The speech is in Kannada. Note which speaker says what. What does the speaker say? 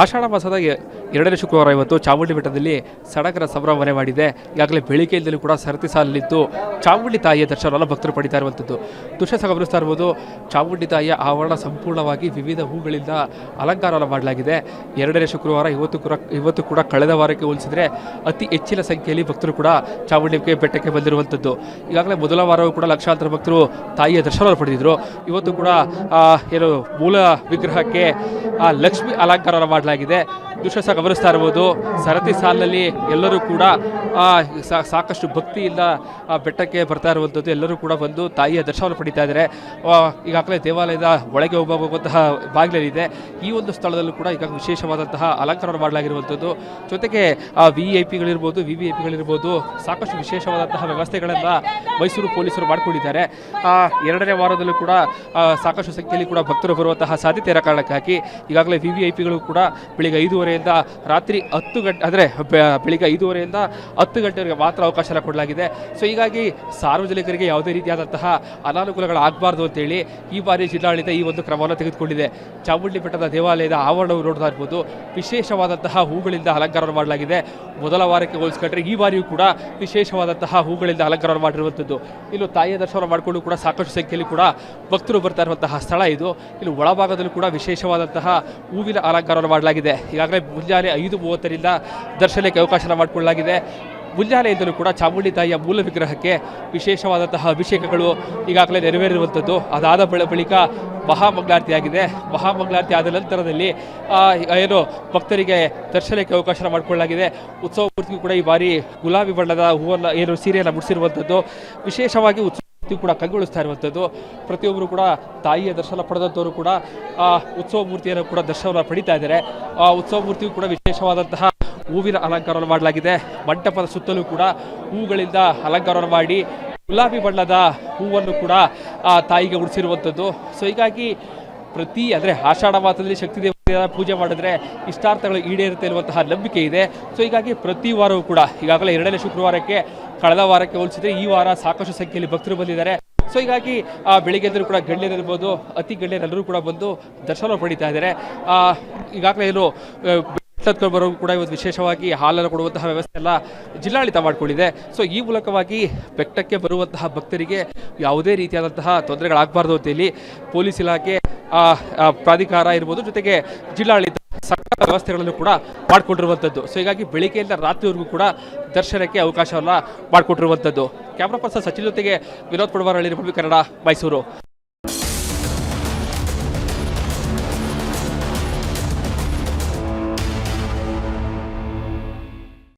Speaker 1: ಆಷಾಢ ಮಾಸದ ಎರಡನೇ ಶುಕ್ರವಾರ ಇವತ್ತು ಚಾಮುಂಡಿ ಬೆಟ್ಟದಲ್ಲಿ ಸಡಗರ ಸಂಭ್ರಮ ಮನೆ ಮಾಡಿದೆ. ಈಗಾಗಲೇ ಬೆಳಿಗ್ಗೆಯಿಂದಲೂ ಕೂಡ ಸರತಿ ಸಾಲಿದ್ದು ಚಾಮುಂಡಿ ತಾಯಿಯ ದರ್ಶನವನ್ನು ಭಕ್ತರು ಪಡಿತಾ ಇರುವಂಥದ್ದು ದೃಶ್ಯ ಗಮನಿಸ್ತಾ ಇರ್ಬೋದು. ಚಾಮುಂಡಿ ತಾಯಿಯ ಆವರಣ ಸಂಪೂರ್ಣವಾಗಿ ವಿವಿಧ ಹೂಗಳಿಂದ ಅಲಂಕಾರವನ್ನು ಮಾಡಲಾಗಿದೆ. ಎರಡನೇ ಶುಕ್ರವಾರ ಇವತ್ತು ಕೂಡ ಕಳೆದ ವಾರಕ್ಕೆ ಹೋಲಿಸಿದರೆ ಅತಿ ಹೆಚ್ಚಿನ ಸಂಖ್ಯೆಯಲ್ಲಿ ಭಕ್ತರು ಕೂಡ ಚಾಮುಂಡಿ ಬೆಟ್ಟಕ್ಕೆ ಬಂದಿರುವಂಥದ್ದು. ಈಗಾಗಲೇ ಮೊದಲ ವಾರವೂ ಕೂಡ ಲಕ್ಷಾಂತರ ಭಕ್ತರು ತಾಯಿಯ ದರ್ಶನವನ್ನು ಪಡೆದಿದ್ದರು. ಇವತ್ತು ಕೂಡ ಏನು ಮೂಲ ವಿಗ್ರಹಕ್ಕೆ ಲಕ್ಷ್ಮಿ ಅಲಂಕಾರವನ್ನು ಮಾಡಲಾಗಿದೆ. ದೃಶ್ಯ ಗಮನಿಸ್ತಾ ಇರ್ಬೋದು. ಸರತಿ ಸಾಲಿನಲ್ಲಿ ಎಲ್ಲರೂ ಕೂಡ ಸಾಕಷ್ಟು ಭಕ್ತಿಯಿಂದ ಬೆಟ್ಟಕ್ಕೆ ಬರ್ತಾ ಇರುವಂಥದ್ದು. ಎಲ್ಲರೂ ಕೂಡ ಬಂದು ತಾಯಿಯ ದರ್ಶನವನ್ನು ಪಡಿತಾ ಇದ್ದಾರೆ. ಈಗಾಗಲೇ ದೇವಾಲಯದ ಒಳಗೆ ಹೋಗುವಂತಹ ಬಾಗಿಲಲ್ಲಿದೆ. ಈ ಒಂದು ಸ್ಥಳದಲ್ಲೂ ಕೂಡ ಈಗ ವಿಶೇಷವಾದಂತಹ ಅಲಂಕಾರವನ್ನು ಮಾಡಲಾಗಿರುವಂಥದ್ದು. ಜೊತೆಗೆ VIPಗಳಿರ್ಬೋದು VVIPಗಳಿರ್ಬೋದು ಸಾಕಷ್ಟು ವಿಶೇಷವಾದಂತಹ ವ್ಯವಸ್ಥೆಗಳನ್ನು ಮೈಸೂರು ಪೊಲೀಸರು ಮಾಡಿಕೊಂಡಿದ್ದಾರೆ. ಎರಡನೇ ವಾರದಲ್ಲೂ ಕೂಡ ಸಾಕಷ್ಟು ಸಂಖ್ಯೆಯಲ್ಲಿ ಕೂಡ ಭಕ್ತರು ಬರುವಂತಹ ಸಾಧ್ಯತೆ ಇರೋ ಕಾರಣಕ್ಕಾಗಿ ಈಗಾಗಲೇ VVIPಗಳು ಕೂಡ ಬೆಳಿಗ್ಗೆ 5:30ಯಿಂದ ರಾತ್ರಿ 10 ಗಂಟೆ ಅಂದರೆ ಬೆಳಿಗ್ಗೆ 5:30ಯಿಂದ 10 ಗಂಟೆವರೆಗೆ ಮಾತ್ರ ಅವಕಾಶ ಕೊಡಲಾಗಿದೆ. ಸೊ ಹೀಗಾಗಿ ಸಾರ್ವಜನಿಕರಿಗೆ ಯಾವುದೇ ರೀತಿಯಾದಂತಹ ಅನಾನುಕೂಲಗಳಾಗಬಾರ್ದು ಅಂತೇಳಿ ಈ ಬಾರಿ ಜಿಲ್ಲಾಡಳಿತ ಈ ಒಂದು ಕ್ರಮವನ್ನು ತೆಗೆದುಕೊಂಡಿದೆ. ಚಾಮುಂಡಿ ಬೆಟ್ಟದ ದೇವಾಲಯದ ಆವರಣವು ನೋಡ್ತಾ ಇರ್ಬೋದು. ವಿಶೇಷವಾದಂತಹ ಹೂಗಳಿಂದ ಅಲಂಕಾರವನ್ನು ಮಾಡಲಾಗಿದೆ. ಮೊದಲ ವಾರಕ್ಕೆ ಹೋಲಿಸ್ಕೊಂಡ್ರೆ ಈ ಬಾರಿಯೂ ಕೂಡ ವಿಶೇಷವಾದಂತಹ ಹೂಗಳಿಂದ ಅಲಂಕಾರವನ್ನು ಮಾಡಿರುವಂಥದ್ದು. ಇನ್ನು ತಾಯಿಯ ದರ್ಶನ ಮಾಡಿಕೊಂಡು ಕೂಡ ಸಾಕಷ್ಟು ಸಂಖ್ಯೆಯಲ್ಲಿ ಕೂಡ ಭಕ್ತರು ಬರ್ತಾ ಇರುವಂತಹ ಸ್ಥಳ ಇದು. ಇನ್ನು ಒಳಭಾಗದಲ್ಲೂ ಕೂಡ ವಿಶೇಷವಾದಂತಹ ಹೂವಿನ ಅಲಂಕಾರವನ್ನು ಮಾಡಲಾಗಿದೆ. ಈಗಾಗಲೇ ಮುಂಜಾನೆ 5:30ರಿಂದ ದರ್ಶನಕ್ಕೆ ಅವಕಾಶ ಮಾಡಿಕೊಳ್ಳಲಾಗಿದೆ. ಮುಂಜಾನೆಯಿಂದಲೂ ಕೂಡ ಚಾಮುಂಡಿ ತಾಯಿಯ ಮೂಲ ವಿಗ್ರಹಕ್ಕೆ ವಿಶೇಷವಾದಂತಹ ಅಭಿಷೇಕಗಳು ಈಗಾಗಲೇ ನೆರವೇರಿರುವಂಥದ್ದು. ಅದಾದ ಬಳಿಕ ಮಹಾಮಂಗಳಾರತಿಯಾಗಿದೆ. ಮಹಾಮಂಗಳಾರತಿ ಆದ ನಂತರದಲ್ಲಿ ಏನು ಭಕ್ತರಿಗೆ ದರ್ಶನಕ್ಕೆ ಅವಕಾಶ ಮಾಡಿಕೊಳ್ಳಲಾಗಿದೆ. ಉತ್ಸವ ಮೂರ್ತಿಗೂ ಕೂಡ ಈ ಬಾರಿ ಗುಲಾಬಿ ಬಣ್ಣದ ಹೂವನ್ನು ಏನು ಸೀರೆಯನ್ನು ಮುಡಿಸಿರುವಂಥದ್ದು. ವಿಶೇಷವಾಗಿ ಕೂಡ ಕಂಗೊಳಿಸ್ತಾ ಇರುವಂಥದ್ದು. ಪ್ರತಿಯೊಬ್ಬರು ಕೂಡ ತಾಯಿಯ ದರ್ಶನ ಪಡೆದಂಥವರು ಕೂಡ ಉತ್ಸವ ಮೂರ್ತಿಯನ್ನು ಕೂಡ ದರ್ಶನವನ್ನು ಪಡಿತಾ ಇದ್ದಾರೆ. ಉತ್ಸವ ಮೂರ್ತಿಯು ಕೂಡ ವಿಶೇಷವಾದಂತಹ ಹೂವಿನ ಅಲಂಕಾರವನ್ನು ಮಾಡಲಾಗಿದೆ. ಮಂಟಪದ ಸುತ್ತಲೂ ಕೂಡ ಹೂಗಳಿಂದ ಅಲಂಕಾರವನ್ನು ಮಾಡಿ ಗುಲಾಬಿ ಬಣ್ಣದ ಹೂವನ್ನು ಕೂಡ ತಾಯಿಗೆ ಉಡಿಸಿರುವಂಥದ್ದು. ಸೊ ಹೀಗಾಗಿ ಅಂದರೆ ಆಷಾಢ ಮಾಸದಲ್ಲಿ ಶಕ್ತಿ ದೇವತೆಯ ಪೂಜೆ ಮಾಡಿದ್ರೆ ಇಷ್ಟಾರ್ಥಗಳು ಈಡೇರುತ್ತೆ ಎನ್ನುವಂತಹ ನಂಬಿಕೆ ಇದೆ. ಸೊ ಹೀಗಾಗಿ ಪ್ರತಿ ವಾರವೂ ಕೂಡ ಈಗಾಗಲೇ ಎರಡನೇ ಶುಕ್ರವಾರಕ್ಕೆ ಕಳೆದ ವಾರಕ್ಕೆ ಹೋಲಿಸಿದ್ರೆ ಈ ವಾರ ಸಾಕಷ್ಟು ಸಂಖ್ಯೆಯಲ್ಲಿ ಭಕ್ತರು ಬಂದಿದ್ದಾರೆ. ಸೊ ಹೀಗಾಗಿ ಬೆಳಿಗ್ಗೆಂದರೂ ಕೂಡ ಗಣ್ಯರಿರ್ಬೋದು, ಅತಿ ಗಣ್ಯರೆಲ್ಲರೂ ಕೂಡ ಬಂದು ದರ್ಶನ ಪಡಿತಾ ಇದ್ದಾರೆ. ಈಗಾಗಲೇ ಏನು ಬರೋರು ಕೂಡ ಇವತ್ತು ವಿಶೇಷವಾಗಿ ಹಾಲನ್ನು ಕೊಡುವಂತಹ ವ್ಯವಸ್ಥೆ ಎಲ್ಲ ಜಿಲ್ಲಾಡಳಿತ ಮಾಡಿಕೊಂಡಿದೆ. ಸೊ ಈ ಮೂಲಕವಾಗಿ ಬೆಟ್ಟಕ್ಕೆ ಬರುವಂತಹ ಭಕ್ತರಿಗೆ ಯಾವುದೇ ರೀತಿಯಾದಂತಹ ತೊಂದರೆಗಳಾಗಬಾರ್ದು ಅಂತೇಳಿ ಪೊಲೀಸ್ ಇಲಾಖೆ ಪ್ರಾಧಿಕಾರ ಇರ್ಬೋದು, ಜೊತೆಗೆ ಜಿಲ್ಲಾಡಳಿತ ಸಕಲ ವ್ಯವಸ್ಥೆಗಳನ್ನು ಕೂಡ ಮಾಡಿಕೊಂಡಿರುವಂಥದ್ದು. ಸೊ ಹೀಗಾಗಿ ಬೆಳಿಗ್ಗೆಯಿಂದ ರಾತ್ರಿವರೆಗೂ ಕೂಡ ದರ್ಶನಕ್ಕೆ ಅವಕಾಶವನ್ನು ಮಾಡಿಕೊಟ್ಟಿರುವಂಥದ್ದು. ಕ್ಯಾಮ್ರಾ ಪರ್ಸನ್ ಸಚಿನ್ ಜೊತೆಗೆ ವಿನೋದ್ ಪಡವಾರಳ್ಳಿ, ರಿಪಬ್ಲಿಕ್ ಕನ್ನಡ, ಮೈಸೂರು.